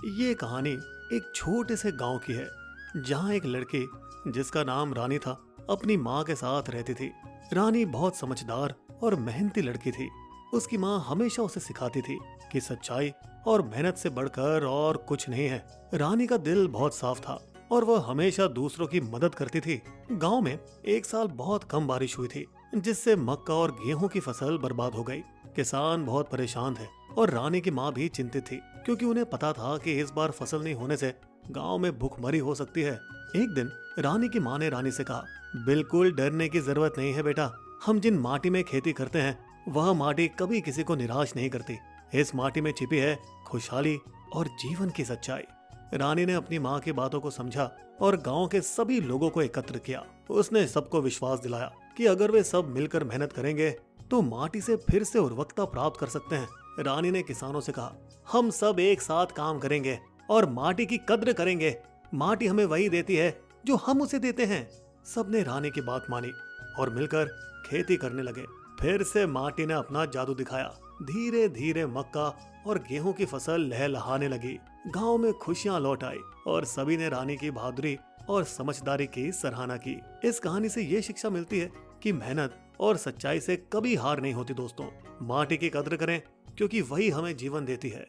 ये कहानी एक छोटे से गांव की है, जहां एक लड़की जिसका नाम रानी था अपनी माँ के साथ रहती थी। रानी बहुत समझदार और मेहनती लड़की थी। उसकी माँ हमेशा उसे सिखाती थी कि सच्चाई और मेहनत से बढ़कर और कुछ नहीं है। रानी का दिल बहुत साफ था और वह हमेशा दूसरों की मदद करती थी। गांव में एक साल बहुत कम बारिश हुई थी, जिससे मक्का और गेहूं की फसल बर्बाद हो गई। किसान बहुत परेशान थे और रानी की माँ भी चिंतित थी, क्योंकि उन्हें पता था कि इस बार फसल नहीं होने से गांव में भूखमरी हो सकती है। एक दिन रानी की माँ ने रानी से कहा, बिल्कुल डरने की जरूरत नहीं है बेटा। हम जिन माटी में खेती करते हैं वह माटी कभी किसी को निराश नहीं करती। इस माटी में छिपी है खुशहाली और जीवन की सच्चाई। रानी ने अपनी माँ की बातों को समझा और गांव के सभी लोगों को एकत्र किया। उसने सबको विश्वास दिलाया कि अगर वे सब मिलकर मेहनत करेंगे तो माटी से फिर से उर्वरकता प्राप्त कर सकते हैं। रानी ने किसानों से कहा, हम सब एक साथ काम करेंगे और माटी की कद्र करेंगे। माटी हमें वही देती है जो हम उसे देते हैं। सबने रानी की बात मानी और मिलकर खेती करने लगे। फिर से माटी ने अपना जादू दिखाया। धीरे धीरे मक्का और गेहूं की फसल लहलहाने लगी। गांव में खुशियां लौट आई और सभी ने रानी की बहादुरी और समझदारी की सराहना की। इस कहानी से ये शिक्षा मिलती है कि मेहनत और सच्चाई से कभी हार नहीं होती दोस्तों। माटी की कद्र करें, क्योंकि वही हमें जीवन देती है।